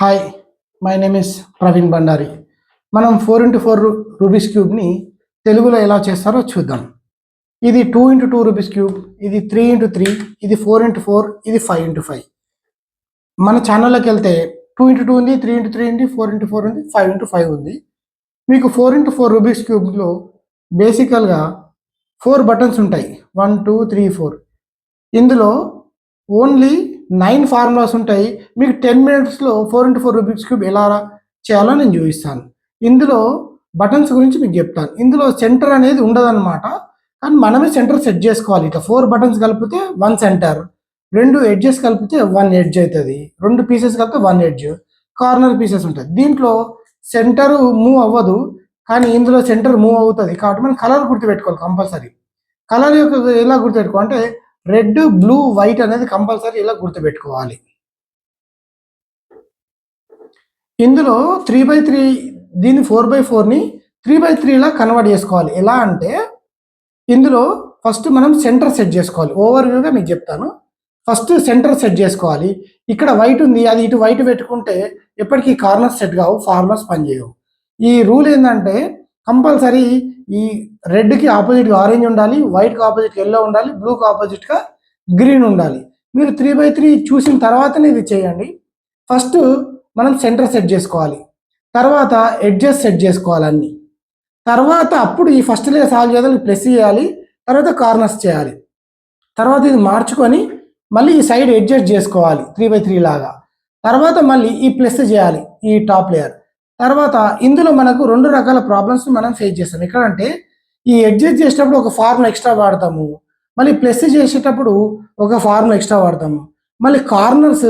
Hi, my name is Praveen Bandari. మనం 4x4 Rubik's క్యూబ్ని తెలుగులో ఎలా చేస్తారో చూద్దాం. ఇది 2x2 రూబిక్స్ క్యూబ్, ఇది 3x3, ఇది 4x4, ఇది 5x5. మన ఛానల్లోకి వెళ్తే 2x2 ఉంది, 3x3 ఉంది, 4x4 ఉంది, 5x5 ఉంది. మీకు 4x4 రూబిక్స్ క్యూబ్లో బేసికల్గా 4 బటన్స్ ఉంటాయి. 1 2 3 4. ఇందులో ఓన్లీ 9 ఫార్ములాస్ ఉంటాయి. మీకు 10 మినిట్స్లో 4x4 రూబిక్స్ క్యూబ్ ఎలా చేయాలో నేను చూపిస్తాను. ఇందులో బటన్స్ గురించి మీకు చెప్తాను. ఇందులో సెంటర్ అనేది ఉండదన్నమాట, కానీ మనమే సెంటర్ సెట్ చేసుకోవాలి. ఇట్లా 4 బటన్స్ కలిపితే 1 సెంటర్, 2 ఎడ్జెస్ కలిపితే 1 ఎడ్జ్ అవుతుంది, 2 పీసెస్ కలిపితే 1 ఎడ్జ్, కార్నర్ పీసెస్ ఉంటుంది. దీంట్లో సెంటర్ మూవ్ అవ్వదు, కానీ ఇందులో సెంటర్ మూవ్ అవుతుంది. కాబట్టి మనం కలర్ గుర్తుపెట్టుకోవాలి కంపల్సరీ. కలర్ యొక్క ఎలా గుర్తుపెట్టుకోవాలంటే రెడ్, బ్లూ, వైట్ అనేది కంపల్సరీ ఇలా గుర్తుపెట్టుకోవాలి. ఇందులో 3x3, దీన్ని 4x4ని 3x3 లా కన్వర్ట్ చేసుకోవాలి. ఎలా అంటే ఇందులో ఫస్ట్ మనం సెంటర్ సెట్ చేసుకోవాలి. ఓవర్వ్యూగా మీకు చెప్తాను. ఫస్ట్ సెంటర్ సెట్ చేసుకోవాలి. ఇక్కడ వైట్ ఉంది, అది ఇటు వైట్ పెట్టుకుంటే ఎప్పటికీ కార్నర్స్ సెట్ కావు, ఫార్ములాస్ పనిచేయవు. ఈ రూల్ ఏంటంటే కంపల్సరీ ఈ రెడ్కి ఆపోజిట్గా ఆరెంజ్ ఉండాలి, వైట్కి ఆపోజిట్గా ఎల్లో ఉండాలి, బ్లూకి ఆపోజిట్గా గ్రీన్ ఉండాలి. మీరు 3x3 చూసిన తర్వాతనే ఇది చేయండి. ఫస్ట్ మనం సెంటర్ సెట్ చేసుకోవాలి, తర్వాత ఎడ్జెస్ సెట్ చేసుకోవాలి అన్ని, తర్వాత అప్పుడు ఈ ఫస్ట్ లే సాల్వ్ చేయాలి, ప్లస్ చేయాలి, తర్వాత కార్నర్స్ చేయాలి, తర్వాత ఇది మార్చుకొని మళ్ళీ ఈ సైడ్ ఎడ్జెస్ట్ చేసుకోవాలి 3x3 లాగా, తర్వాత మళ్ళీ ఈ ప్లస్ చేయాలి ఈ టాప్ లేయర్. తర్వాత ఇందులో మనకు 2 రకాల ప్రాబ్లమ్స్ మనం ఫేస్ చేస్తాం. ఎక్కడంటే ఈ ఎడ్జెస్ట్ చేసేటప్పుడు ఒక ఫార్ములా ఎక్స్ట్రా వాడతాము, మళ్ళీ ప్లస్ చేసేటప్పుడు ఒక ఫార్ములా ఎక్స్ట్రా వాడతాము, మళ్ళీ కార్నర్స్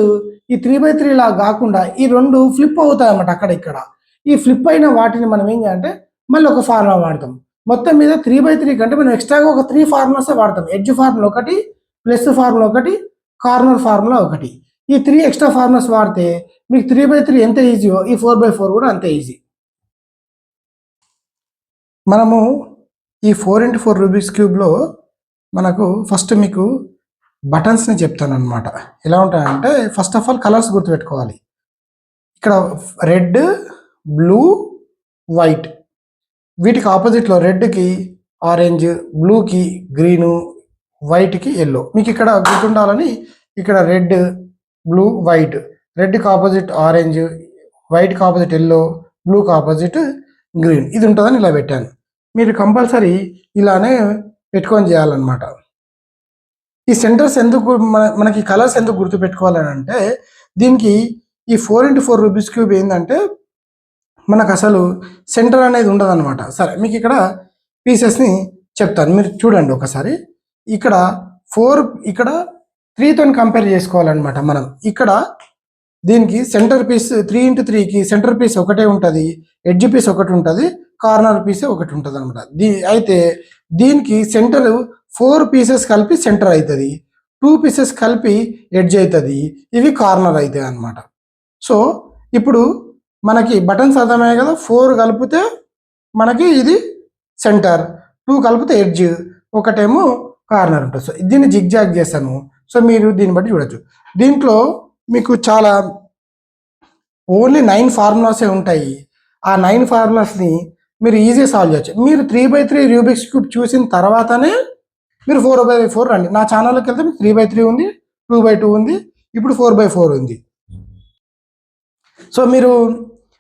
ఈ 3x3 లాగా కాకుండా ఈ 2 ఫ్లిప్ అవుతాయి అన్నమాట. అక్కడ ఇక్కడ ఈ ఫ్లిప్ అయిన వాటిని మనం ఏం చేయాలంటే మళ్ళీ ఒక ఫార్ములా వాడతాం. మొత్తం మీద 3x3 కంటే మనం ఎక్స్ట్రాగా ఒక 3 ఫార్ములాస్ వాడతాం. ఎడ్జ్ ఫార్ములా ఒకటి, ప్లస్ ఫార్ములా ఒకటి, కార్నర్ ఫార్ములా ఒకటి. ఈ 3 ఎక్స్ట్రా ఫార్ములాస్ వాడితే మీకు 3x3 ఎంత ఈజీయో ఈ 4x4 కూడా అంతే ఈజీ. మనము ఈ 4x4 రూబిక్స్ క్యూబ్లో మనకు ఫస్ట్ మీకు బటన్స్ని చెప్తాను అనమాట. ఎలా ఉంటాయంటే ఫస్ట్ ఆఫ్ ఆల్ కలర్స్ గుర్తుపెట్టుకోవాలి. ఇక్కడ రెడ్, బ్లూ, వైట్, వీటికి ఆపోజిట్లో రెడ్కి ఆరెంజ్, బ్లూకి గ్రీను, వైట్కి ఎల్లో. మీకు ఇక్కడ గుర్తుండాలని ఇక్కడ రెడ్, బ్లూ, వైట్, రెడ్కి ఆపోజిట్ ఆరెంజ్, వైట్కి ఆపోజిట్ ఎల్లో, బ్లూకి ఆపోజిట్ గ్రీన్, ఇది ఉంటుందని ఇలా పెట్టాను. మీరు కంపల్సరీ ఇలానే పెట్టుకొని చేయాలన్నమాట. ఈ సెంటర్స్ ఎందుకు మనకి కలర్స్ ఎందుకు గుర్తుపెట్టుకోవాలని అంటే దీనికి ఈ 4x4 రూబిక్స్ క్యూబ్ ఏంటంటే మనకు అసలు సెంటర్ అనేది ఉండదన్నమాట. సరే, మీకు ఇక్కడ పీసెస్ని చెప్తాను, మీరు చూడండి ఒకసారి. ఇక్కడ 4, ఇక్కడ 3తో కంపేర్ చేసుకోవాలన్నమాట. మనం ఇక్కడ దీనికి సెంటర్ పీస్ 3x3కి సెంటర్ పీస్ ఒకటే ఉంటుంది, ఎడ్జ్ పీస్ ఒకటి ఉంటుంది, కార్నర్ పీస్ ఒకటి ఉంటుంది అనమాట. అయితే దీనికి సెంటర్ 4 పీసెస్ కలిపి సెంటర్ అవుతుంది, 2 పీసెస్ కలిపి ఎడ్జ్ అవుతుంది, ఇవి కార్నర్ అవుతాయి అనమాట. సో ఇప్పుడు మనకి బటన్స్ అర్థమయ్యాయి కదా. 4 కలిపితే మనకి ఇది సెంటర్, 2 కలిపితే ఎడ్జ్, ఒకటేమో కార్నర్ ఉంటుంది. సో దీన్ని జిగ్జాగ్ చేస్తాను. సో మీరు దీన్ని బట్టి చూడొచ్చు. దీంట్లో మీకు చాలా ఓన్లీ 9 ఫార్ములాసే ఉంటాయి. ఆ 9 ఫార్ములాస్ని మీరు ఈజీ సాల్వ్ చేయొచ్చు. మీరు 3x3 రూబిక్స్ క్యూబ్ చూసిన తర్వాతనే మీరు 4x4 రండి. నా ఛానల్లోకి వెళ్తే మీకు 3x3 ఉంది, 2x2 ఉంది, ఇప్పుడు 4x4 ఉంది. సో మీరు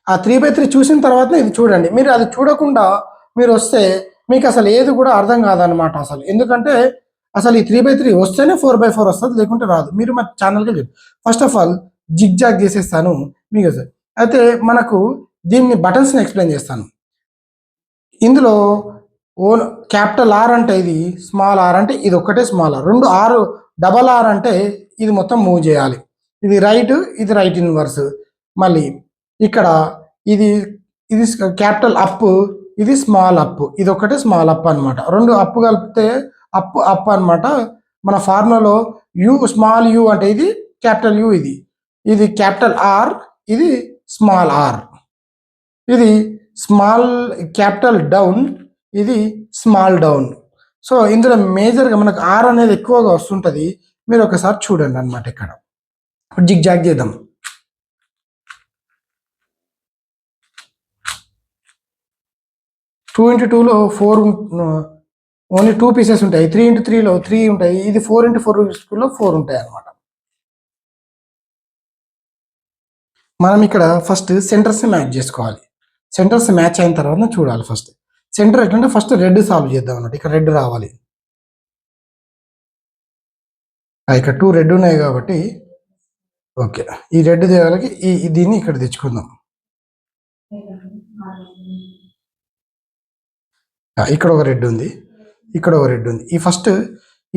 ఆ 3x3 చూసిన తర్వాతనే ఇది చూడండి. మీరు అది చూడకుండా మీరు వస్తే మీకు అసలు ఏది కూడా అర్థం కాదనమాట అసలు. ఎందుకంటే అసలు ఈ 3x3 వస్తేనే 4x4 వస్తుంది, లేకుంటే రాదు. మీరు మా ఛానల్కి వెళ్ళి ఫస్ట్ ఆఫ్ ఆల్ జిగ్జాగ్ చేసేస్తాను మీకు. అయితే మనకు దీన్ని బటన్స్ని ఎక్స్ప్లెయిన్ చేస్తాను. ఇందులో క్యాపిటల్ ఆర్ అంటే ఇది, స్మాల్ ఆర్ అంటే ఇది ఒక్కటే small R, 2 R, double R అంటే ఇది మొత్తం మూవ్ చేయాలి. ఇది రైట్, ఇది రైట్ ఇన్వర్స్. మళ్ళీ ఇక్కడ ఇది ఇది క్యాపిటల్ అప్, ఇది స్మాల్ అప్, ఇది ఒకటే స్మాల్ అప్ అనమాట. 2 అప్ కలిపితే అప్ అప్ అనమాట. మన ఫార్ములాలో యూ, స్మాల్ యూ అంటే ఇది క్యాపిటల్ యూ, ఇది క్యాపిటల్ ఆర్, ఇది స్మాల్ ఆర్, ఇది స్మాల్ క్యాపిటల్ డౌన్, ఇది స్మాల్ డౌన్. సో ఇందులో మేజర్గా మనకు ఆర్ అనేది ఎక్కువగా వస్తుంటుంది. మీరు ఒకసారి చూడండి అనమాట. ఇక్కడ జిగ్జాగ్ చేద్దాం. 2x2లో 4 ఓన్లీ 2 పీసెస్ ఉంటాయి. 3x3లో 3 ఉంటాయి. ఇది 4x4 రూబిక్స్ క్యూబ్లో 4 ఉంటాయి అన్నమాట. మనం ఇక్కడ ఫస్ట్ సెంటర్స్ని మ్యాచ్ చేసుకోవాలి. సెంటర్స్ మ్యాచ్ అయిన తర్వాత చూడాలి. ఫస్ట్ సెంటర్ ఎట్లంటే ఫస్ట్ రెడ్ సాల్వ్ చేద్దాం అన్నట్టు. ఇక్కడ రెడ్ రావాలి. ఇక్కడ 2 రెడ్ ఉన్నాయి కాబట్టి ఓకే, ఈ రెడ్ తేవాలకి దీన్ని ఇక్కడ తెచ్చుకుందాం. ఇక్కడ ఒక రెడ్ ఉంది, ఇక్కడ ఒక రెడ్ ఉంది. ఈ ఫస్ట్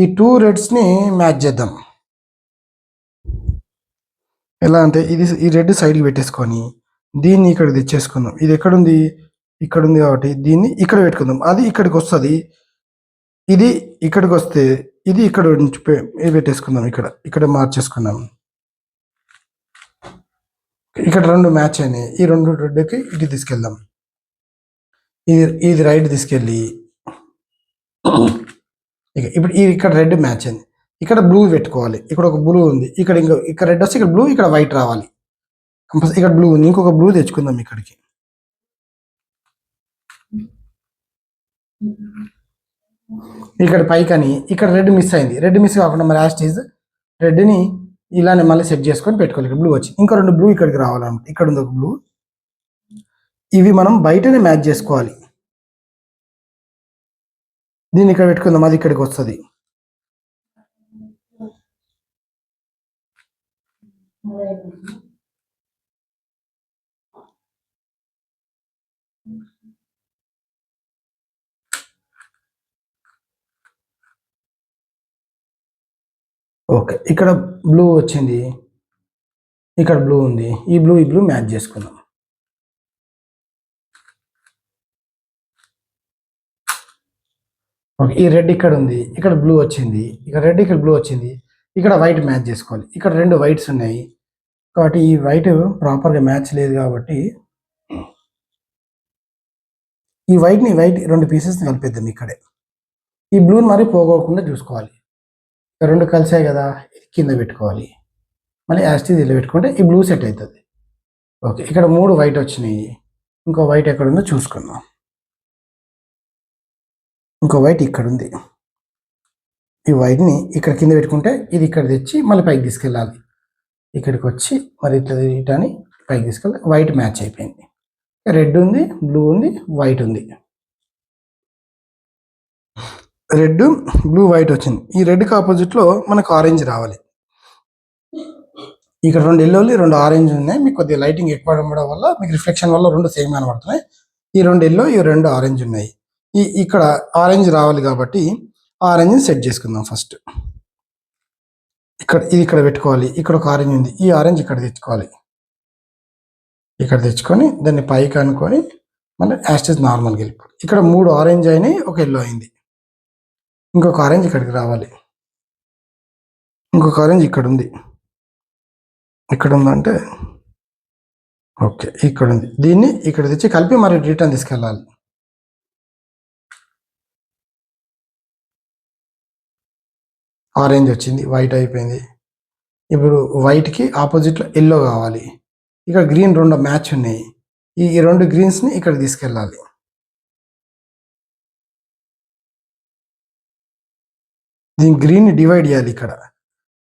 ఈ 2 రెడ్స్ని మ్యాచ్ చేద్దాం. ఎలా అంటే ఈ రెడ్ సైడ్కి పెట్టేసుకొని దీన్ని ఇక్కడ తెచ్చేసుకుందాం. ఇది ఎక్కడుంది? ఇక్కడ ఉంది కాబట్టి దీన్ని ఇక్కడ పెట్టుకుందాం. అది ఇక్కడికి వస్తుంది, ఇది ఇక్కడికి వస్తే ఇది ఇక్కడ నుంచి పెట్టేసుకుందాం. ఇక్కడ మార్చేసుకుందాం. ఇక్కడ 2 మ్యాచ్ అయినాయి. ఈ 2 రెడ్కి ఇటు తీసుకెళ్దాం. ఇది రైట్ తీసుకెళ్ళి ఇప్పుడు ఇక్కడ రెడ్ మ్యాచ్ అయింది. ఇక్కడ బ్లూ పెట్టుకోవాలి. ఇక్కడ ఒక బ్లూ ఉంది, ఇక్కడ రెడ్ వస్తే ఇక్కడ బ్లూ, ఇక్కడ వైట్ రావాలి. కంపల్సరీ ఇక్కడ బ్లూ ఉంది, ఇంకొక బ్లూ తెచ్చుకుందాం ఇక్కడికి. ఇక్కడ పైకని ఇక్కడ రెడ్ మిస్ అయింది. రెడ్ మిస్ కాకుండా మరి యాస్టీజ్ రెడ్ని ఇలానే మళ్ళీ సెట్ చేసుకొని పెట్టుకోవాలి. ఇక్కడ బ్లూ వచ్చి ఇంకో 2 బ్లూ ఇక్కడికి రావాలన్నమాట. ఇక్కడ ఉంది ఒక బ్లూ. ఇవి మనం బయటనే మ్యాచ్ చేసుకోవాలి. దీన్ని ఇక్కడ పెట్టుకుందాం, అది ఇక్కడికి వస్తుంది. ఓకే, ఇక్కడ బ్లూ వచ్చింది, ఇక్కడ బ్లూ ఉంది. ఈ బ్లూ మ్యాచ్ చేసుకుందాం. ఓకే, ఈ రెడ్ ఇక్కడ ఉంది, ఇక్కడ బ్లూ వచ్చింది. ఇక్కడ రెడ్, ఇక్కడ బ్లూ వచ్చింది. ఇక్కడ వైట్ మ్యాచ్ చేసుకోవాలి. ఇక్కడ 2 వైట్స్ ఉన్నాయి కాబట్టి ఈ వైట్ ప్రాపర్గా మ్యాచ్ లేదు కాబట్టి ఈ వైట్ 2 పీసెస్ని కలిపేద్దాం. ఇక్కడే ఈ బ్లూని మరి పోగొకుండా చూసుకోవాలి. 2 కలిసాయి కదా, ఇది కింద పెట్టుకోవాలి. మళ్ళీ యాస్టీజ్ ఇలా పెట్టుకుంటే ఈ బ్లూ సెట్ అవుతుంది. ఓకే, ఇక్కడ 3 వైట్ వచ్చినాయి. ఇంకో వైట్ ఎక్కడ ఉందో చూసుకుందాం. ఇంకో వైట్ ఇక్కడ ఉంది. ఈ వైట్ని ఇక్కడ కింద పెట్టుకుంటే ఇది ఇక్కడ తెచ్చి మళ్ళీ పైకి తీసుకెళ్ళాలి. ఇక్కడికి వచ్చి మరి ఇట్లని పైకి తీసుకెళ్ళి వైట్ మ్యాచ్ అయిపోయింది. రెడ్ ఉంది, బ్లూ ఉంది, వైట్ ఉంది. రెడ్, బ్లూ, వైట్ వచ్చింది. ఈ రెడ్కి ఆపోజిట్లో మనకు ఆరెంజ్ రావాలి. ఇక్కడ 2 ఎల్లోలు 2 ఆరెంజ్ ఉన్నాయి. మీకు కొద్దిగా లైటింగ్ ఎక్కువ ఉండడం వల్ల మీకు రిఫ్లెక్షన్ వల్ల 2 సేమ్ కనబడుతున్నాయి. ఈ 2 ఎల్లో, ఈ 2 ఆరెంజ్ ఉన్నాయి. ఇక్కడ ఆరెంజ్ రావాలి కాబట్టి ఆరెంజ్ని సెట్ చేసుకుందాం. ఫస్ట్ ఇది ఇక్కడ పెట్టుకోవాలి. ఇక్కడ ఒక ఆరెంజ్ ఉంది, ఈ ఆరెంజ్ ఇక్కడ తెచ్చుకోవాలి. ఇక్కడ తెచ్చుకొని దాన్ని పైకి అనుకొని మళ్ళీ యాస్టేజ్ నార్మల్గా వెళ్ళిపోవాలి. ఇక్కడ 3 ఆరెంజ్ అయినాయి, ఒక ఎల్లో అయింది. ఇంకొక ఆరెంజ్ ఇక్కడికి రావాలి. ఇంకొక ఆరెంజ్ ఇక్కడ ఉంది. ఇక్కడ ఉందంటే ఓకే, ఇక్కడ ఉంది. దీన్ని ఇక్కడ తెచ్చి కలిపి మరి రిటర్న్ తీసుకెళ్ళాలి. ఆరెంజ్ వచ్చింది, వైట్ అయిపోయింది. ఇప్పుడు వైట్కి ఆపోజిట్లో ఎల్లో కావాలి. ఇక్కడ గ్రీన్ 2 మ్యాచ్ ఉన్నాయి. ఈ 2 గ్రీన్స్ని ఇక్కడ తీసుకెళ్ళాలి. దీని గ్రీన్ని డివైడ్ చేయాలి.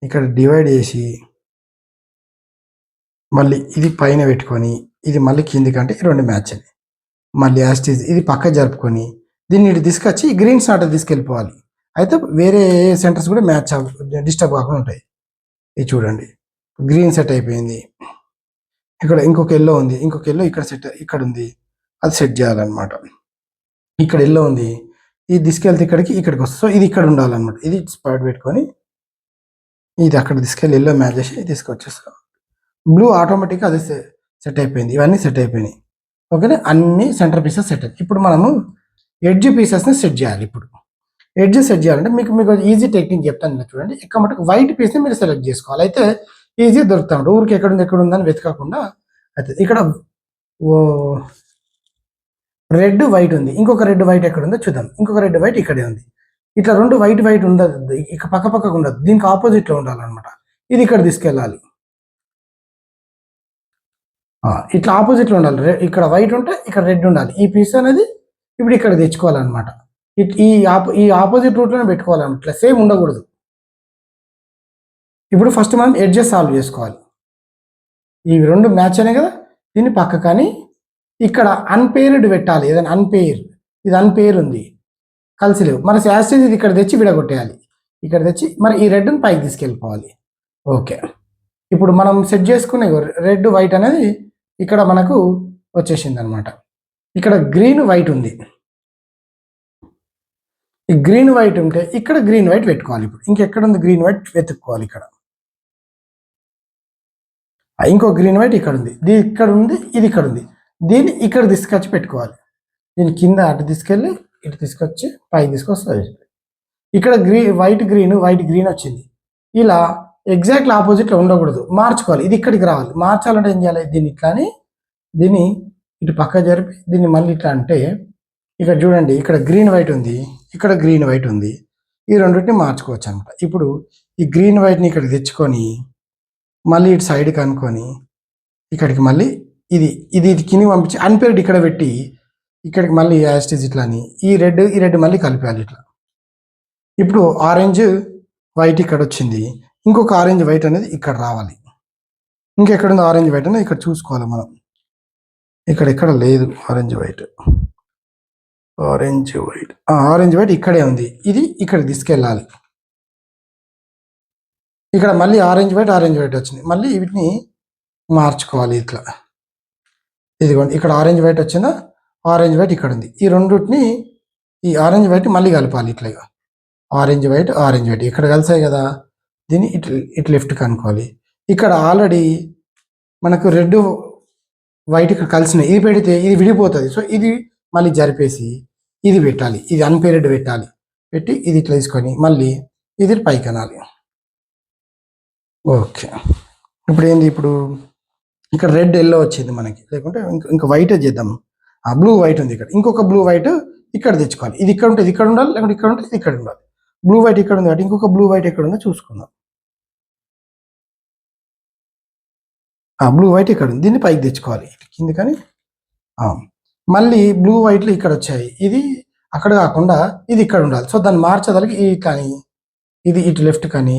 ఇక్కడ డివైడ్ చేసి మళ్ళీ ఇది పైన పెట్టుకొని ఇది మళ్ళీ కిందికంటే 2 మ్యాచ్ అని మళ్ళీ యాస్టీజ్ ఇది పక్క జరుపుకొని దీన్ని ఇటు తీసుకొచ్చి గ్రీన్స్ నాట తీసుకెళ్ళిపోవాలి. అయితే వేరే సెంటర్స్ కూడా మ్యాచ్ డిస్టర్బ్ కాకుండా ఉంటాయి. ఇది చూడండి, గ్రీన్ సెట్ అయిపోయింది. ఇక్కడ ఇంకొక ఎల్లో ఉంది, ఇంకొక ఎల్లో ఇక్కడ ఉంది, అది సెట్ చేయాలన్నమాట. ఇక్కడ ఎల్లో ఉంది, ఇది తీసుకెళ్తే ఇక్కడికి వస్తుంది. సో ఇది ఇక్కడ ఉండాలన్నమాట. ఇది స్పాట్ పెట్టుకొని ఇది అక్కడ తీసుకెళ్ళి ఎల్లో మ్యాచ్ చేసి తీసుకొచ్చేస్తాం. బ్లూ ఆటోమేటిక్గా అది సెట్ అయిపోయింది. ఇవన్నీ సెట్ అయిపోయినాయి. ఓకేనా, అన్ని సెంటర్ పీసెస్ సెట్ అయ్యాయి. ఇప్పుడు మనము ఎడ్జ్ పీసెస్ని సెట్ చేయాలి. ఇప్పుడు ఎడ్జ్ సెట్ చేయాలంటే మీకు ఈజీ టెక్నిక్ చెప్తాను చూడండి. ఎక్కువ మటుకు వైట్ పీస్ని మీరు సెలెక్ట్ చేసుకోవాలి. అయితే ఈజీ దొరుకుతా ఉంటుంది. ఊరికి ఎక్కడ ఉందని వెతకకుండా అయితే ఇక్కడ రెడ్ వైట్ ఉంది, ఇంకొక రెడ్ వైట్ ఎక్కడ ఉందో చూద్దాం. ఇంకొక రెడ్ వైట్ ఇక్కడే ఉంది. ఇట్లా 2 వైట్ ఉండదు, ఇక పక్కకు ఉండదు, దీనికి ఆపోజిట్లో ఉండాలన్నమాట. ఇది ఇక్కడ తీసుకెళ్ళాలి. ఇట్లా ఆపోజిట్లో ఉండాలి. ఇక్కడ వైట్ ఉంటే ఇక్కడ రెడ్ ఉండాలి. ఈ పీస్ అనేది ఇప్పుడు ఇక్కడ తెచ్చుకోవాలన్నమాట. ఈ ఆపోజిట్ రూట్లోనే పెట్టుకోవాలన్నమాట, ఇట్లా సేమ్ ఉండకూడదు. ఇప్పుడు ఫస్ట్ మనం ఎడ్జెస్ సాల్వ్ చేసుకోవాలి. ఇవి రెండు మ్యాచ్ అనే కదా, దీన్ని పక్క కానీ ఇక్కడ అన్పేర్డ్ పెట్టాలి. ఏదైనా అన్పేర్, ఇది అన్పేర్ ఉంది, కలిసి లేవు, మన యాసిడ్ ఇది ఇక్కడ తెచ్చి విడగొట్టేయాలి. ఇక్కడ తెచ్చి మరి ఈ రెడ్ని పైకి తీసుకెళ్ళిపోవాలి. ఓకే, ఇప్పుడు మనం సెట్ చేసుకునే రెడ్ వైట్ అనేది ఇక్కడ మనకు వచ్చేసింది అనమాట. ఇక్కడ గ్రీన్ వైట్ ఉంది, ఈ గ్రీన్ వైట్ ఉంటే ఇక్కడ గ్రీన్ వైట్ పెట్టుకోవాలి. ఇప్పుడు ఇంకెక్కడ ఉంది గ్రీన్ వైట్ వెతుక్కోవాలి. ఇక్కడ ఇంకో గ్రీన్ వైట్ ఇక్కడ ఉంది, ఇక్కడ ఉంది, ఇది ఇక్కడ ఉంది, దీన్ని ఇక్కడ తీసుకొచ్చి పెట్టుకోవాలి. దీని కింద అటు తీసుకెళ్ళి ఇటు తీసుకొచ్చి పైకి తీసుకొస్తుంది. ఇక్కడ వైట్ గ్రీన్ వచ్చింది. ఇలా ఎగ్జాక్ట్లీ ఆపోజిట్లో ఉండకూడదు, మార్చుకోవాలి. ఇది ఇక్కడికి రావాలి. మార్చాలంటే ఏం చేయాలి, దీన్ని ఇట్లాని దీన్ని ఇటు పక్క జరిపి దీన్ని మళ్ళీ ఇట్లా అంటే ఇక్కడ చూడండి, ఇక్కడ గ్రీన్ వైట్ ఉంది, ఇక్కడ గ్రీన్ వైట్ ఉంది, ఈ రెండింటిని మార్చుకోవచ్చు అనమాట. ఇప్పుడు ఈ గ్రీన్ వైట్ని ఇక్కడికి తెచ్చుకొని మళ్ళీ ఇటు సైడ్కి అనుకొని ఇక్కడికి మళ్ళీ ఇది కింద పంపించి అన్పేర్డ్ ఇక్కడ పెట్టి ఇక్కడికి మళ్ళీ యాస్టిజ్ ఇట్లా అని ఈ రెడ్ మళ్ళీ కలిపేయాలి ఇట్లా. ఇప్పుడు ఆరెంజ్ వైట్ ఇక్కడ వచ్చింది, ఇంకొక ఆరెంజ్ వైట్ అనేది ఇక్కడ రావాలి. ఇంకెక్కడుంది ఆరెంజ్ వైట్ అనేది ఇక్కడ చూసుకోవాలి మనం. ఇక్కడ లేదు ఆరెంజ్ వైట్ ఇక్కడే ఉంది, ఇది ఇక్కడ తీసుకెళ్ళాలి. ఇక్కడ మళ్ళీ ఆరెంజ్ వైట్ వచ్చింది, మళ్ళీ వీటిని మార్చుకోవాలి ఇట్లా. ఇదిగోండి, ఇక్కడ ఆరెంజ్ వైట్ వచ్చిందా, ఆరెంజ్ వైట్ ఇక్కడ ఉంది, ఈ రెండుని ఈ ఆరెంజ్ వైట్ మళ్ళీ కలపాలి ఇట్లా. ఆరెంజ్ వైట్ ఇక్కడ కలిసాయి కదా, దీన్ని ఇటు లెఫ్ట్ కనుక్కోవాలి. ఇక్కడ ఆల్రెడీ మనకు రెడ్ వైట్ ఇక్కడ కలిసినాయి, ఇది పెడితే ఇది విడిపోతుంది. సో ఇది మళ్ళీ జరిపేసి ఇది పెట్టాలి, ఇది అన్పేర్డ్ పెట్టాలి, పెట్టి ఇది ఇట్లా తీసుకొని మళ్ళీ ఇది పైకి అనాలి. ఓకే, ఇప్పుడు ఏంది, ఇప్పుడు ఇక్కడ రెడ్ ఎల్లో వచ్చింది మనకి, లేకుంటే ఇంకా వైట్ చేద్దాం. బ్లూ వైట్ ఉంది ఇక్కడ, ఇంకొక బ్లూ వైట్ ఇక్కడ తెచ్చుకోవాలి. ఇది ఇక్కడ ఉంటే ఇక్కడ ఉండాలి, లేకుంటే ఇక్కడ ఉంటే ఇక్కడ ఉండాలి. బ్లూ వైట్ ఇక్కడ ఉంది కాబట్టి ఇంకొక బ్లూ వైట్ ఎక్కడ ఉందో చూసుకుందాం. బ్లూ వైట్ ఇక్కడ ఉంది, దీన్ని పైకి తెచ్చుకోవాలి కింది కానీ. మళ్ళీ బ్లూ వైట్లు ఇక్కడ వచ్చాయి, ఇది అక్కడ కాకుండా ఇది ఇక్కడ ఉండాలి. సో దాన్ని మార్చదలికి ఈ కానీ ఇది ఇటు లెఫ్ట్ కానీ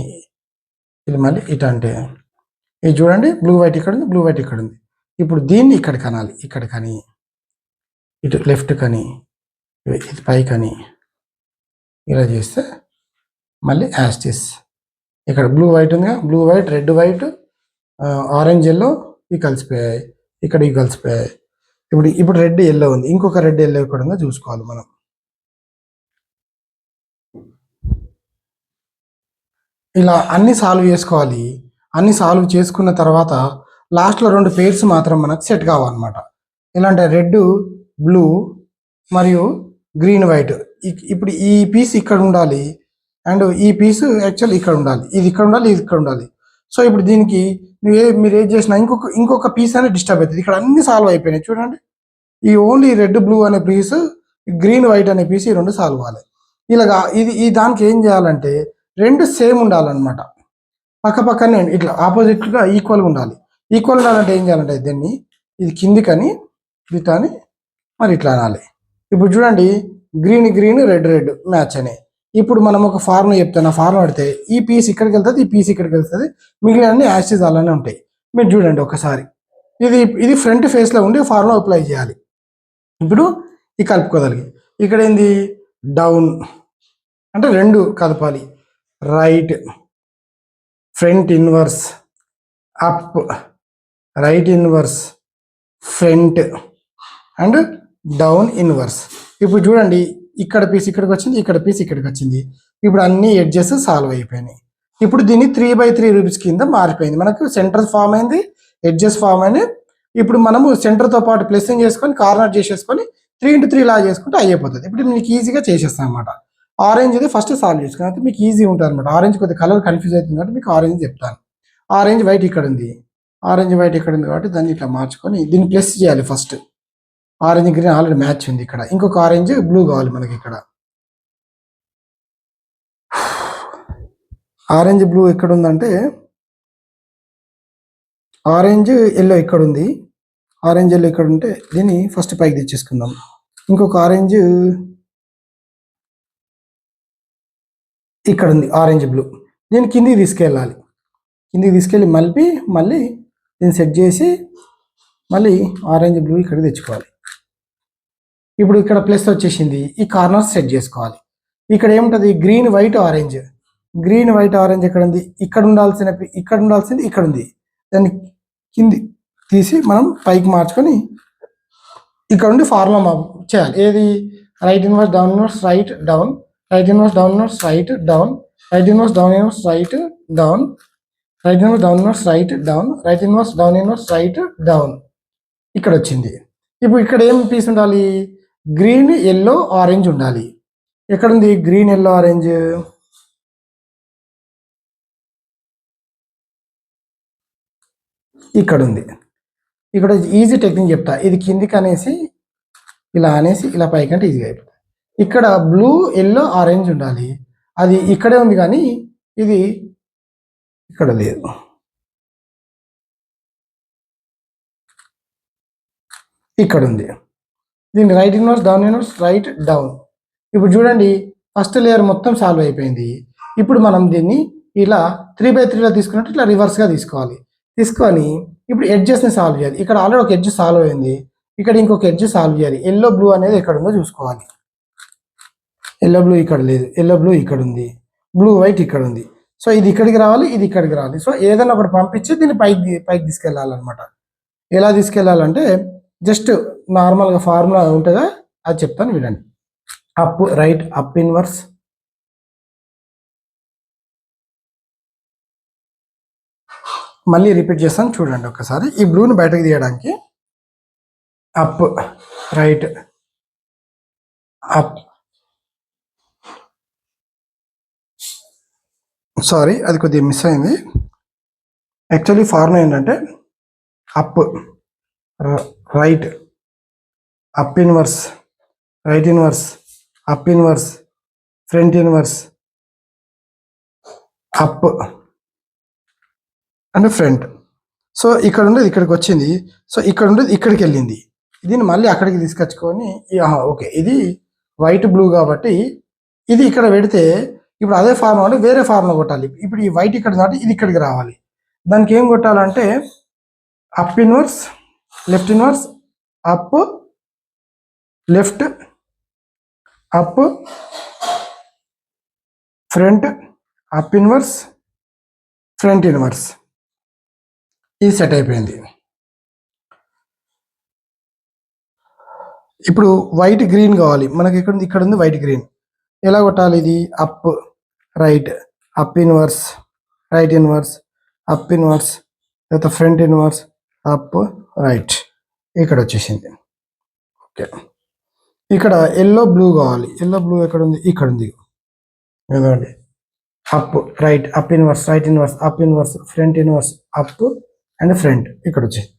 ఇది మళ్ళీ ఇటు అంటే ఇది చూడండి, బ్లూ వైట్ ఇక్కడ ఉంది, ఇప్పుడు దీన్ని ఇక్కడ కనాలి, ఇక్కడ కానీ ఇటు లెఫ్ట్ కానీ ఇది పై కానీ ఇలా చేస్తే మళ్ళీ యాస్టిస్ ఇక్కడ బ్లూ వైట్ ఉందిగా, blue white red white orange yellow ఇవి కలిసిపోయాయి, ఇక్కడ ఇవి కలిసిపోయాయి. ఇప్పుడు రెడ్ ఎల్లో ఉంది, ఇంకొక రెడ్ ఎల్లో ఇక్కడ ఉందో చూసుకోవాలి మనం. ఇలా అన్ని సాల్వ్ చేసుకోవాలి. అన్ని సాల్వ్ చేసుకున్న తర్వాత లాస్ట్లో 2 పేర్స్ మాత్రం మనకు సెట్ కావాలన్నమాట. ఎలా అంటే రెడ్ బ్లూ మరియు గ్రీన్ వైట్. ఇప్పుడు ఈ పీస్ ఇక్కడ ఉండాలి అండ్ ఈ పీస్ యాక్చువల్ ఇక్కడ ఉండాలి, ఇది ఇక్కడ ఉండాలి, ఇది ఇక్కడ ఉండాలి. సో ఇప్పుడు దీనికి మీరు ఏం చేసినా ఇంకొక పీస్ అనేది డిస్టర్బ్ అవుతుంది. ఇక్కడ అన్ని సాల్వ్ అయిపోయినాయి చూడండి. ఈ ఓన్లీ రెడ్ బ్లూ అనే పీస్, గ్రీన్ వైట్ అనే పీస్, ఈ 2 సాల్వ్ అవ్వాలి. ఇలాగా ఈ దానికి ఏం చేయాలంటే 2 సేమ్ ఉండాలన్నమాట, పక్క పక్కనే ఇట్లా ఆపోజిట్గా ఈక్వల్గా ఉండాలి. ఈక్వల్ ఉండాలంటే ఏం చేయాలంటే దీన్ని ఇది కిందికని ఇట్లాని మరి ఇట్లా అనాలి. ఇప్పుడు చూడండి, గ్రీన్ రెడ్ మ్యాచ్ అని. ఇప్పుడు మనం ఒక ఫార్ములా చెప్తాను, ఆ ఫార్ములా పెడితే ఈ పీస్ ఇక్కడికి వెళ్తుంది, ఈ పీస్ ఇక్కడికి వెళ్తుంది, మిగిలిన అన్ని యాసిడ్స్ అలానే ఉంటాయి. మీరు చూడండి ఒకసారి, ఇది ఫ్రంట్ ఫేస్లో ఉండి ఫార్ములా అప్లై చేయాలి. ఇప్పుడు ఇది కలుపుకోగలిగి ఇక్కడ ఏంది డౌన్ అంటే 2 కలపాలి, right front inverse, up right inverse, front and down inverse. ఇప్పుడు చూడండి, ఇక్కడ పీస్ ఇక్కడికి వచ్చింది, ఇక్కడ పీస్ ఇక్కడికి వచ్చింది. ఇప్పుడు అన్ని ఎడ్జెస్ సాల్వ్ అయిపోయినాయి. ఇప్పుడు దీన్ని 3/3 రూపీస్ కింద మారిపోయింది. మనకు సెంటర్ ఫామ్ అయింది, ఎడ్జెస్ ఫామ్ అయింది. ఇప్పుడు మనము సెంటర్తో పాటు ప్లస్సింగ్ చేసుకొని కార్నర్ చేసేసుకొని 3x3 లా చేసుకుంటే అయిపోతుంది. ఇప్పుడు మీకు ఈజీగా చేసేస్తాం అనమాట. ఆరెంజ్ ఇది ఫస్ట్ సాల్వ్ చేసుకుని అయితే మీకు ఈజీ ఉంటుంది అనమాట. ఆరెంజ్ కొద్దిగా కలర్ కన్ఫ్యూజ్ అవుతుంది కాబట్టి మీకు ఆరెంజ్ చెప్తాను. ఆరెంజ్ వైట్ ఇక్కడ ఉంది, కాబట్టి దాన్ని ఇట్లా మార్చుకొని దీన్ని ప్లస్ చేయాలి. First orange green already match ఉంది, ఇక్కడ ఇంకొక ఆరెంజ్ బ్లూ కావాలి మనకి. ఇక్కడ ఆరెంజ్ బ్లూ ఎక్కడ ఉందంటే ఆరెంజ్ ఎల్లో ఇక్కడ ఉంది. ఆరెంజ్ ఎల్లో ఇక్కడ ఉంటే దీన్ని ఫస్ట్ పైకి తెచ్చేసుకుందాం. ఇంకొక ఆరెంజ్ ఇక్కడ ఉంది, ఆరెంజ్ బ్లూ. దీన్ని కిందికి తీసుకెళ్ళాలి. కిందికి తీసుకెళ్ళి మళ్ళీ దీన్ని సెట్ చేసి మళ్ళీ ఆరెంజ్ బ్లూ ఇక్కడికి తెచ్చుకోవాలి. ఇప్పుడు ఇక్కడ ప్లస్ వచ్చేసింది, ఈ కార్నర్స్ సెట్ చేసుకోవాలి. ఇక్కడ ఏముంటుంది, green white orange. Green white orange ఎక్కడ ఉంది, ఇక్కడ ఉండాల్సింది ఇక్కడ ఉంది. దాన్ని కింది తీసి మనం పైకి మార్చుకొని ఇక్కడ నుండి ఫార్ములా చేయాలి. ఏది, right inverse down inverse right down, right inverse down inverse right down, right inverse down inverse right down, right inverse down inverse right down, right inverse down inverse right down. ఇక్కడ వచ్చింది. ఇప్పుడు ఇక్కడ ఏం piece ఉండాలి, green yellow orange ఉండాలి. ఎక్కడుంది green yellow orange, ఇక్కడ ఉంది. ఇక్కడ ఈజీ టెక్నిక్ చెప్తా, ఇది కిందికి అనేసి ఇలా అనేసి ఇలా పైకి అంటే ఈజీగా అయిపోతుంది. ఇక్కడ బ్లూ ఎల్లో ఆరెంజ్ ఉండాలి, అది ఇక్కడే ఉంది కానీ ఇది ఇక్కడ లేదు. ఇక్కడ ఉంది. దీన్ని right inverse down inverse right down. ఇప్పుడు చూడండి, ఫస్ట్ లేయర్ మొత్తం సాల్వ్ అయిపోయింది. ఇప్పుడు మనం దీన్ని ఇలా 3x3లో తీసుకున్నట్టు ఇట్లా రివర్స్గా తీసుకోవాలి. తీసుకొని ఇప్పుడు ఎడ్జెస్ని సాల్వ్ చేయాలి. ఇక్కడ ఆల్రెడీ ఒక ఎడ్జ్ సాల్వ్ అయింది, ఇక్కడ ఇంకొక ఎడ్జ్ సాల్వ్ చేయాలి. ఎల్లో బ్లూ అనేది ఎక్కడ ఉందో చూసుకోవాలి. ఎల్లో బ్లూ ఇక్కడ లేదు, ఎల్లో బ్లూ ఇక్కడ ఉంది, బ్లూ వైట్ ఇక్కడ ఉంది. సో ఇది ఇక్కడికి రావాలి, ఇది ఇక్కడికి రావాలి. సో ఏదైనా ఒకటి పంపించి దీన్ని పైకి తీసుకెళ్ళాలన్నమాట. ఎలా తీసుకెళ్ళాలంటే జస్ట్ నార్మల్గా ఫార్ములా ఉంటుందా అది చెప్తాను వినండి. అప్ రైట్ అప్ ఇన్వర్స్, మళ్ళీ రిపీట్ చేస్తాను చూడండి ఒకసారి. ఈ బ్లూని బయటకు తీయడానికి అప్ రైట్ అప్, సారీ అది కొద్దిగా మిస్ అయింది. యాక్చువల్లీ ఫార్ములా ఏంటంటే up right up inverse right inverse up inverse front inverse up అంటే ఫ్రంట్. సో ఇక్కడ ఉండేది ఇక్కడికి వచ్చింది, సో ఇక్కడ ఉండేది ఇక్కడికి వెళ్ళింది. దీన్ని మళ్ళీ అక్కడికి తీసుకొచ్చుకొని ఓకే ఇది వైట్ బ్లూ కాబట్టి ఇది ఇక్కడ పెడితే ఇప్పుడు అదే ఫార్ములా అంటే వేరే ఫార్ములా కొట్టాలి. ఇప్పుడు ఈ వైట్ ఇక్కడ దాటి ఇది ఇక్కడికి రావాలి. దానికి ఏం కొట్టాలంటే up inverse left inverse up left up front up inverse front inverse. ఇది సెట్ అయిపోయింది. ఇప్పుడు వైట్ గ్రీన్ కావాలి మనకి. ఇక్కడ ఉంది వైట్ గ్రీన్. ఎలా కొట్టాలి, ఇది up right up inverse right inverse up inverse తర్వాత ఫ్రంట్ ఇన్వర్స్ అప్ రైట్. ఇక్కడ వచ్చేసింది. ఓకే, ఇక్కడ ఎల్లో బ్లూ కావాలి. ఎల్లో బ్లూ ఎక్కడ ఉంది, ఇక్కడ ఉంది. ఏదండి up right up inverse right inverse up inverse front inverse up and front. ఇక్కడ వచ్చేసి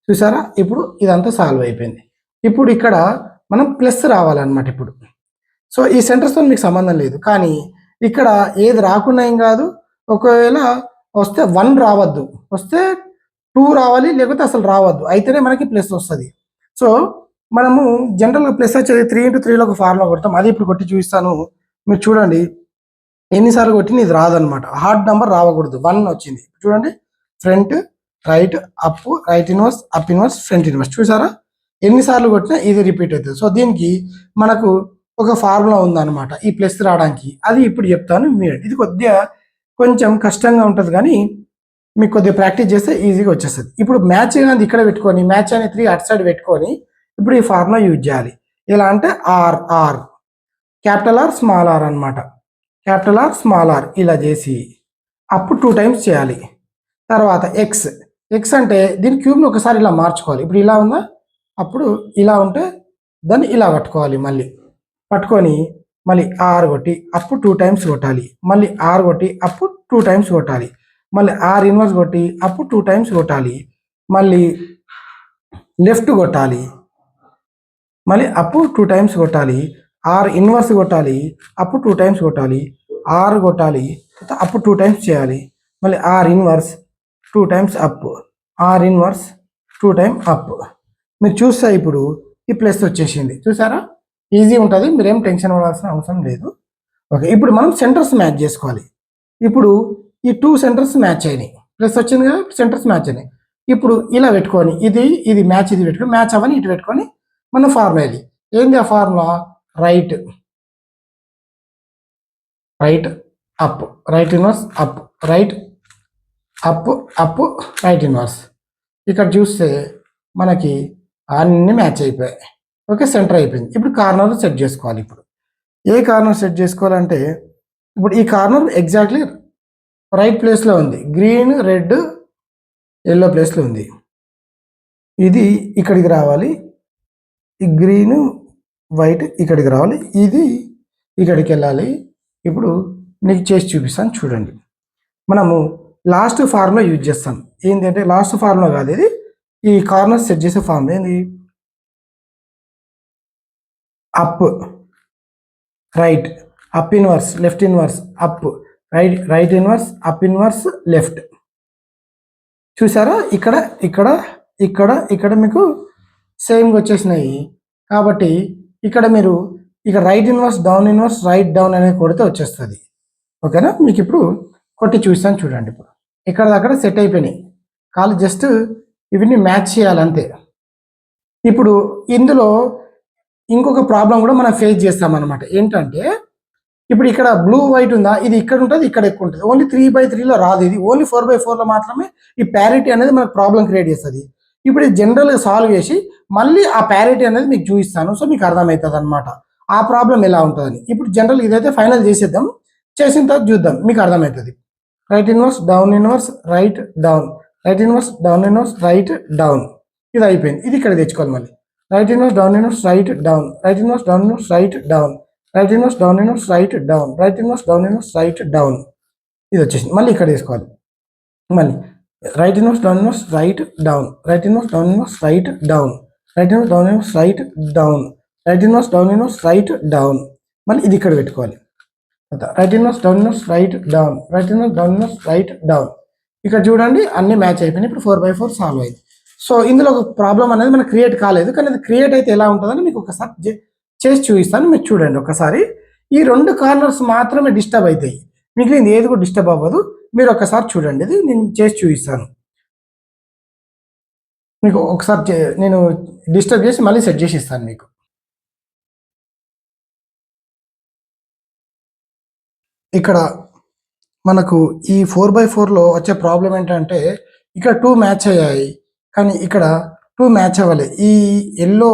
చూసారా, ఇప్పుడు ఇదంతా సాల్వ్ అయిపోయింది. ఇప్పుడు ఇక్కడ మనం ప్లస్ రావాలన్నమాట. ఇప్పుడు సో ఈ సెంటర్స్తో మీకు సంబంధం లేదు, కానీ ఇక్కడ ఏది రాకుండా ఏం కాదు. ఒకవేళ వస్తే 1 రావద్దు, వస్తే 2 రావాలి, లేకపోతే అసలు రావద్దు, అయితేనే మనకి ప్లస్ వస్తుంది. సో మనము జనరల్గా ప్లస్ వచ్చేది 3x3లో ఒక ఫార్ములా కొడతాం. అది ఇప్పుడు కొట్టి చూపిస్తాను, మీరు చూడండి. ఎన్నిసార్లు కొట్టిన ఇది రాదనమాట, హార్డ్ నెంబర్ రావకూడదు. 1 వచ్చింది. చూడండి, front right up right inverse up inverse front inverse. చూసారా, ఎన్నిసార్లు కొట్టినా ఇది రిపీట్ అవుతుంది. సో దీనికి మనకు ఒక ఫార్ములా ఉందన్నమాట ఈ ప్లస్ రావడానికి. అది ఇప్పుడు చెప్తాను మీరు. ఇది కొంచెం కష్టంగా ఉంటుంది, కానీ మీకు కొద్దిగా ప్రాక్టీస్ చేస్తే ఈజీగా వచ్చేస్తుంది. ఇప్పుడు మ్యాచ్ అనేది ఇక్కడ పెట్టుకొని మ్యాచ్ అనే 3 అటు సైడ్ పెట్టుకొని ఇప్పుడు ఈ ఫార్ములా యూజ్ చేయాలి. ఎలా అంటే R capital R small R అనమాట. క్యాపిటల్ ఆర్ స్మాల్ ఆర్ ఇలా చేసి అప్పుడు 2 టైమ్స్ చేయాలి. తర్వాత ఎక్స్ అంటే దీని క్యూబ్ని ఒకసారి ఇలా మార్చుకోవాలి. ఇప్పుడు ఇలా ఉందా, అప్పుడు ఇలా ఉంటే దాన్ని ఇలా పట్టుకోవాలి. మళ్ళీ పట్టుకొని మళ్ళీ ఆర్ కొట్టి అప్పుడు 2 టైమ్స్ కొట్టాలి. మళ్ళీ ఆర్ కొట్టి అప్పుడు 2 టైమ్స్ కొట్టాలి. మళ్ళీ ఆర్ ఇన్వర్స్ కొట్టి అప్పుడు 2 టైమ్స్ కొట్టాలి. మళ్ళీ లెఫ్ట్ కొట్టాలి, మళ్ళీ అప్పుడు 2 టైమ్స్ కొట్టాలి. ఆర్ ఇన్వర్స్ కొట్టాలి, అప్పుడు 2 టైమ్స్ కొట్టాలి. ఆర్ కొట్టాలి, అప్పుడు 2 టైమ్స్ చేయాలి. మళ్ళీ are inverse 2 times up, are inverse 2 time up. మీరు చూస్తే ఇప్పుడు ఈ ప్లస్ వచ్చేసింది. చూసారా, ఈజీ ఉంటుంది, మీరేం టెన్షన్ పడాల్సిన అవసరం లేదు. ఓకే, ఇప్పుడు మనం సెంటర్స్ మ్యాచ్ చేసుకోవాలి. ఇప్పుడు ఈ 2 సెంటర్స్ మ్యాచ్ అయినాయి, ప్లస్ వచ్చింది కదా, సెంటర్స్ మ్యాచ్ అయినాయి. ఇప్పుడు ఇలా పెట్టుకొని ఇది మ్యాచ్, ఇది పెట్టుకొని మ్యాచ్ అవ్వని ఇటు పెట్టుకొని మన ఫార్ములా ఇది ఏంది? ఆ formula right up, right inverse up, right up up, right inverse. ఇక్కడ చూస్తే మనకి అన్ని మ్యాచ్ అయిపోయాయి. ఓకే, సెంటర్ అయిపోయింది. ఇప్పుడు కార్నర్ సెట్ చేసుకోవాలి. ఇప్పుడు ఏ కార్నర్ సెట్ చేసుకోవాలంటే, ఇప్పుడు ఈ కార్నర్ ఎగ్జాక్ట్లీ రైట్ ప్లేస్లో ఉంది, గ్రీన్ రెడ్ ఎల్లో ప్లేస్లో ఉంది. ఇది ఇక్కడికి రావాలి, ఈ గ్రీన్ వైట్ ఇక్కడికి రావాలి, ఇది ఇక్కడికి వెళ్ళాలి. ఇప్పుడు నీకు చేసి చూపిస్తాను చూడండి. మనము లాస్ట్ ఫార్ములా యూజ్ చేస్తాం. ఏంటంటే లాస్ట్ ఫార్ములా కాదు ఇది, ఈ కార్నర్ సెట్ చేసే ఫార్ములా ఏంది? Up right, up inverse, left inverse, up right, right inverse, up inverse, left. చూసారా? ఇక్కడ ఇక్కడ ఇక్కడ ఇక్కడ మీకు సేమ్గా వచ్చేసినాయి. కాబట్టి ఇక్కడ మీరు ఇక right inverse, down inverse, right down అనేది కొడితే వచ్చేస్తుంది. ఓకేనా? మీకు ఇప్పుడు కొట్టి చూస్తాను చూడండి. ఇప్పుడు ఇక్కడ దగ్గర సెట్ అయిపోయినాయి, కాలు జస్ట్ ఇవన్నీ మ్యాచ్ చేయాలంతే. ఇప్పుడు ఇందులో ఇంకొక ప్రాబ్లం కూడా మనం ఫేస్ చేస్తామన్నమాట. ఏంటంటే ఇప్పుడు ఇక్కడ బ్లూ వైట్ ఉందా, ఇది ఇక్కడ ఉంటుంది, ఇక్కడ ఎక్కువ ఉంటుంది. ఓన్లీ 3/3లో రాదు, ఇది ఓన్లీ 4/4లో మాత్రమే ఈ ప్యారిటీ అనేది మనకు ప్రాబ్లం క్రియేట్ చేస్తుంది. ఇప్పుడు ఇది జనరల్గా సాల్వ్ చేసి మళ్ళీ ఆ ప్యారిటీ అనేది మీకు చూపిస్తాను, సో మీకు అర్థమవుతుంది అనమాట ఆ ప్రాబ్లం ఎలా ఉంటుందని. ఇప్పుడు జనరల్ ఇదైతే ఫైనల్ చేసేద్దాం, చేసిన తర్వాత చూద్దాం, మీకు అర్థమవుతుంది. Right inverse, down inverse, right down, right inverse, down inverse, right down. ఇది అయిపోయింది. ఇది ఇక్కడ తెచ్చుకోవాలి మళ్ళీ. Right inverse, down inverse, right down, right inverse, down inverse, right down, right inverse, down inverse, right down, right inverse, down inverse, right down. ఇది వచ్చేసింది. మళ్ళీ ఇక్కడ తీసుకోవాలి. మళ్ళీ right inverse, down inverse, right down, right inverse, down inverse, right down, right inverse, down inverse, right down, right inverse, down inverse, right down. మళ్ళీ ఇది ఇక్కడ పెట్టుకోవాలి. Right inverse, down inverse, right down, right inverse, down inverse, right down. ఇక్కడ చూడండి అన్ని match అయిపోయినాయి. ఇప్పుడు 4/4 solve అయింది. సో ఇందులో ఒక ప్రాబ్లం అనేది మనకు క్రియేట్ కాలేదు, కానీ అది క్రియేట్ అయితే ఎలా ఉంటుందని మీకు ఒకసారి చేసి చూపిస్తాను. మీరు చూడండి ఒకసారి. ఈ 2 కార్నర్స్ మాత్రమే డిస్టర్బ్ అవుతాయి, మిగిలింది ఏది కూడా డిస్టర్బ్ అవ్వదు. మీరు ఒకసారి చూడండి, ఇది నేను చేసి చూపిస్తాను మీకు. ఒకసారి నేను డిస్టర్బ్ చేసి మళ్ళీ సెట్ చేసి ఇస్తాను మీకు. ఇక్కడ మనకు ఈ 4/4లో వచ్చే ప్రాబ్లం ఏంటంటే, ఇక్కడ 2 మ్యాచ్ అయ్యాయి, కానీ ఇక్కడ 2 మ్యాచ్ అవ్వాలి. ఈ ఎల్లో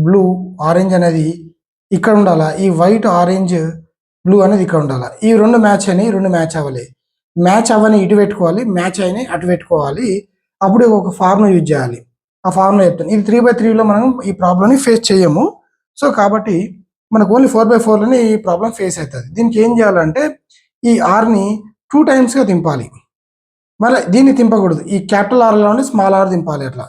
బ్లూ ఆరెంజ్ అనేది ఇక్కడ ఉండాలా, ఈ వైట్ ఆరెంజ్ బ్లూ అనేది ఇక్కడ ఉండాలా. ఈ 2 మ్యాచ్ అయినాయి, 2 మ్యాచ్ అవ్వాలి. మ్యాచ్ అవ్వని ఇటు పెట్టుకోవాలి, మ్యాచ్ అయినాయి అటు పెట్టుకోవాలి. అప్పుడు ఒక ఫార్ములా యూజ్ చేయాలి. ఆ ఫార్ములా చెప్తాను. ఇది 3/3లో మనం ఈ ప్రాబ్లమ్ని ఫేస్ చేయము. సో కాబట్టి మనకు ఓన్లీ 4/4లోనే ఈ ప్రాబ్లం ఫేస్ అవుతుంది. దీనికి ఏం చేయాలంటే, ఈ ఆర్ని 2 టైమ్స్గా తింపాలి. మళ్ళీ దీన్ని తింపకూడదు, ఈ క్యాపిటల్ ఆర్లోనే స్మాల్ ఆర్ తింపాలి. అట్లా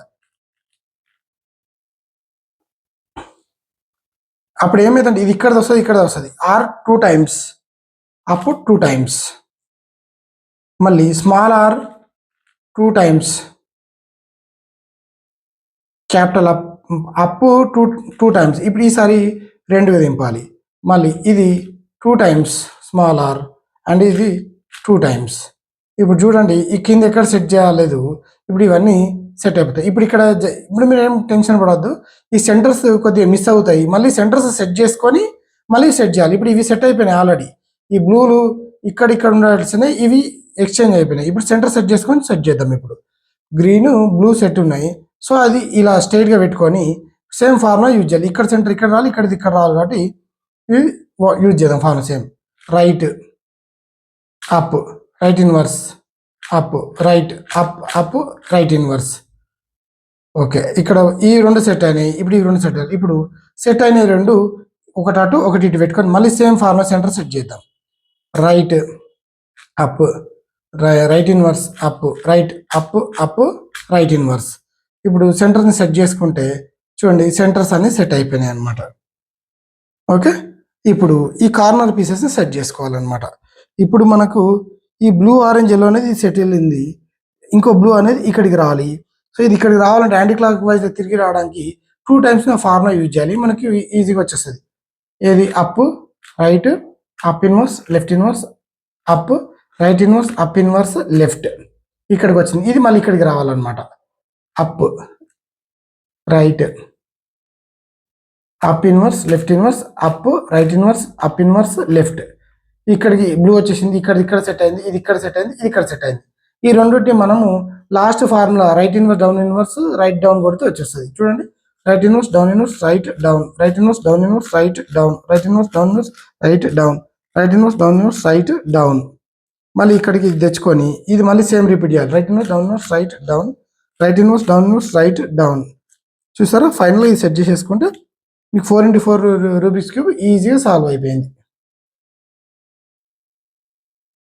అప్పుడు ఏమైందంటే ఇది ఇక్కడ వస్తుంది, ఇక్కడ వస్తుంది. ఆర్ 2 టైమ్స్, అప్పుడు 2 టైమ్స్, మళ్ళీ small R 2 times, capital up 2 times. ఇప్పుడు ఈసారి 2గా దింపాలి. మళ్ళీ ఇది 2 టైమ్స్ స్మాల్ ఆర్, అండ్ ఇది 2 టైమ్స్. ఇప్పుడు చూడండి ఈ కింద ఎక్కడ సెట్ చేయలేదు, ఇప్పుడు ఇవన్నీ సెట్ అయిపోతాయి. ఇప్పుడు మీరు ఏం టెన్షన్ పడవద్దు, ఈ సెంటర్స్ కొద్దిగా మిస్ అవుతాయి. మళ్ళీ సెంటర్స్ సెట్ చేసుకొని మళ్ళీ సెట్ చేయాలి. ఇప్పుడు ఇవి సెట్ అయిపోయినాయి ఆల్రెడీ, ఈ బ్లూలు ఇక్కడ ఉండాల్సినవి ఇవి ఎక్స్చేంజ్ అయిపోయినాయి. ఇప్పుడు సెంటర్ సెట్ చేసుకొని సెట్ చేద్దాం. ఇప్పుడు గ్రీన్ బ్లూ సెట్ ఉన్నాయి, సో అది ఇలా స్ట్రైట్గా పెట్టుకొని సేమ్ ఫార్ములా యూజ్ చేయాలి. ఇక్కడ సెంటర్ ఇక్కడ రావాలి, ఇక్కడ రావాలి, కాబట్టి ఇది యూజ్ చేద్దాం formula same. Right up, right inverse, up, right up up, right inverse. Okay, ఇక్కడ ఈ 2 సెట్ అయినాయి. ఇప్పుడు ఈ 2 సెట్ అయినాయి. ఇప్పుడు సెట్ అయినాయి 2, ఒకటి అటు ఒకటి ఇటు పెట్టుకొని మళ్ళీ సేమ్ ఫార్ములా సెంటర్ సెట్ చేద్దాం. Right up, right inverse, up, right up up, right inverse. ఇప్పుడు సెంటర్ని సెట్ చేసుకుంటే చూడండి సెంటర్స్ అన్ని సెట్ అయిపోయినాయి అనమాట. ఓకే, ఇప్పుడు ఈ కార్నర్ పీసెస్ని సెట్ చేసుకోవాలన్నమాట. ఇప్పుడు మనకు ఈ బ్లూ ఆరెంజ్ ఎల్లో అనేది సెటిల్ అయింది, ఇంకో బ్లూ అనేది ఇక్కడికి రావాలి. సో ఇది ఇక్కడికి రావాలంటే యాంటీ క్లాక్ వైజ్ తిరిగి రావడానికి 2 టైమ్స్ ఫార్ములా యూజ్ చేయాలి, మనకి ఈజీగా వచ్చేస్తుంది. ఏది up right up inverse left inverse up right inverse up inverse left ఇక్కడికి వచ్చింది. ఇది మళ్ళీ ఇక్కడికి రావాలన్నమాట. Up right up inverse left inverse up right inverse up inverse left ఇక్కడికి బ్లూ వచ్చేసింది. ఇక్కడ సెట్ అయింది, ఇది ఇక్కడ సెట్ అయింది, ఇది ఇక్కడ సెట్ అయింది. ఈ రెండింటిని మనము last formula right inverse down inverse right down కొడితే వచ్చేస్తుంది. చూడండి, right inverse down inverse right down, right inverse down inverse right down, right inverse down inverse right down, right inverse down inverse right down. మళ్ళీ ఇక్కడికి తెచ్చుకొని ఇది మళ్ళీ same repeat చేయాలి. Right inverse down inverse right down, right inverse down inverse right down. చూసారా, ఫైనల్గా ఇది set చేసేసుకుంటే మీకు 4x4 రూబిక్స్ క్యూబ్ ఈజీగా సాల్వ్ అయిపోయింది.